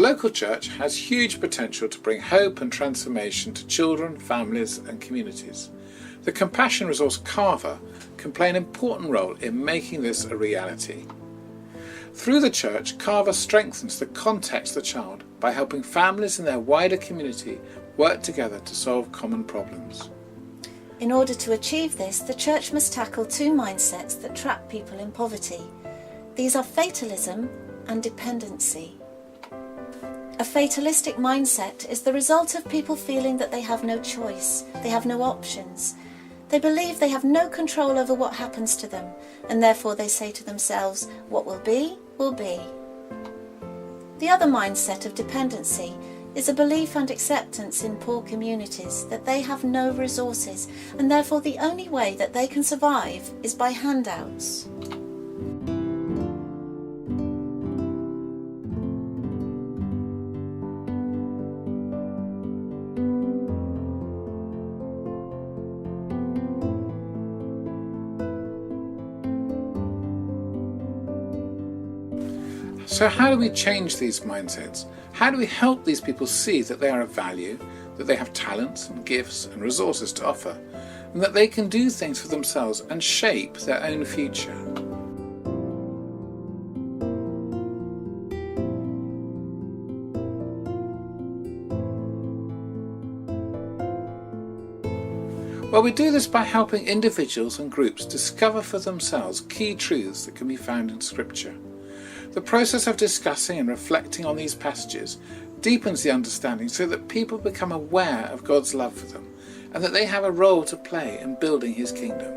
local church has huge potential to bring hope and transformation to children, families and communities. The Compassion Resource Carver can play an important role in making this a reality. Through the church, Carver strengthens the context of the child by helping families in their wider community work together to solve common problems. In order to achieve this, the church must tackle two mindsets that trap people in poverty. These are fatalism and dependency. A fatalistic mindset is the result of people feeling that they have no choice, they have no options. They believe they have no control over what happens to them, and therefore they say to themselves, what will be, will be. The other mindset of dependency is a belief and acceptance in poor communities that they have no resources, and therefore the only way that they can survive is by handouts. So how do we change these mindsets? How do we help these people see that they are of value, that they have talents and gifts and resources to offer, and that they can do things for themselves and shape their own future? Well, we do this by helping individuals and groups discover for themselves key truths that can be found in Scripture. The process of discussing and reflecting on these passages deepens the understanding so that people become aware of God's love for them and that they have a role to play in building His kingdom.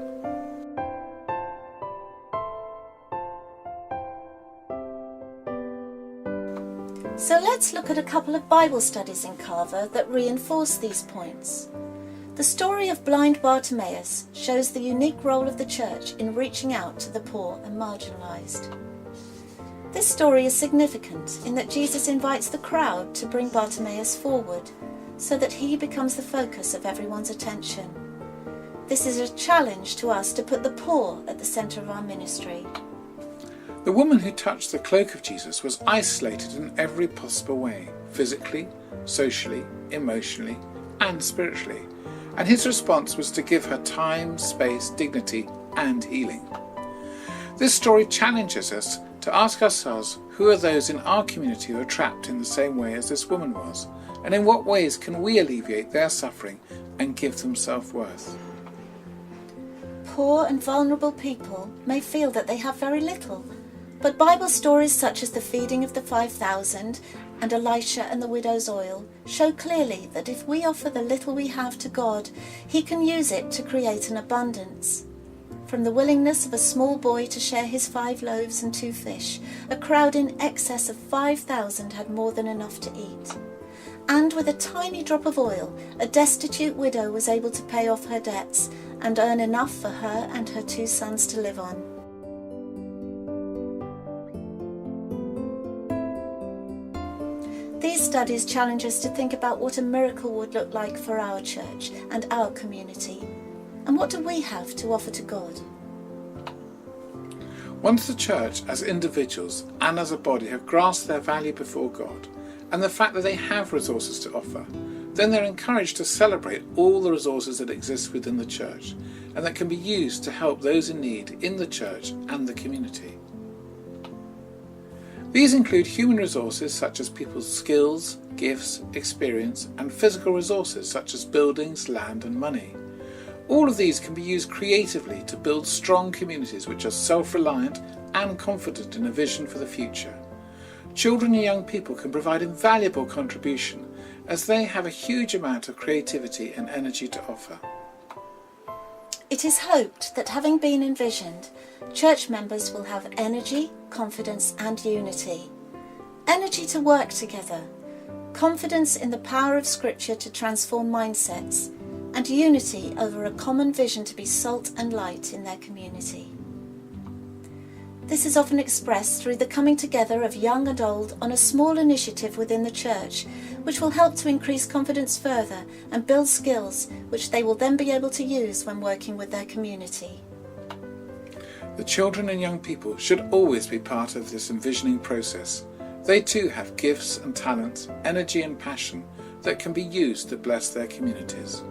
So let's look at a couple of Bible studies in Carver that reinforce these points. The story of blind Bartimaeus shows the unique role of the church in reaching out to the poor and marginalised. This story is significant in that Jesus invites the crowd to bring Bartimaeus forward so that he becomes the focus of everyone's attention. This is a challenge to us to put the poor at the centre of our ministry. The woman who touched the cloak of Jesus was isolated in every possible way, physically, socially, emotionally, and spiritually, and his response was to give her time, space, dignity, and healing. This story challenges us to ask ourselves, who are those in our community who are trapped in the same way as this woman was, and in what ways can we alleviate their suffering and give them self-worth? Poor and vulnerable people may feel that they have very little, but Bible stories such as the feeding of the 5,000 and Elisha and the widow's oil show clearly that if we offer the little we have to God, He can use it to create an abundance. From the willingness of a small boy to share his 5 loaves and 2 fish, a crowd in excess of 5,000 had more than enough to eat. And with a tiny drop of oil, a destitute widow was able to pay off her debts and earn enough for her and her 2 sons to live on. These studies challenge us to think about what a miracle would look like for our church and our community. And what do we have to offer to God? Once the church, as individuals and as a body, have grasped their value before God and the fact that they have resources to offer, then they're encouraged to celebrate all the resources that exist within the church and that can be used to help those in need in the church and the community. These include human resources such as people's skills, gifts, experience, and physical resources such as buildings, land, and money. All of these can be used creatively to build strong communities which are self-reliant and confident in a vision for the future. Children and young people can provide invaluable contribution as they have a huge amount of creativity and energy to offer. It is hoped that, having been envisioned, church members will have energy, confidence and unity. Energy to work together, confidence in the power of Scripture to transform mindsets, and unity over a common vision to be salt and light in their community. This is often expressed through the coming together of young and old on a small initiative within the church, which will help to increase confidence further and build skills which they will then be able to use when working with their community. The children and young people should always be part of this envisioning process, They too have gifts and talents, energy and passion that can be used to bless their communities.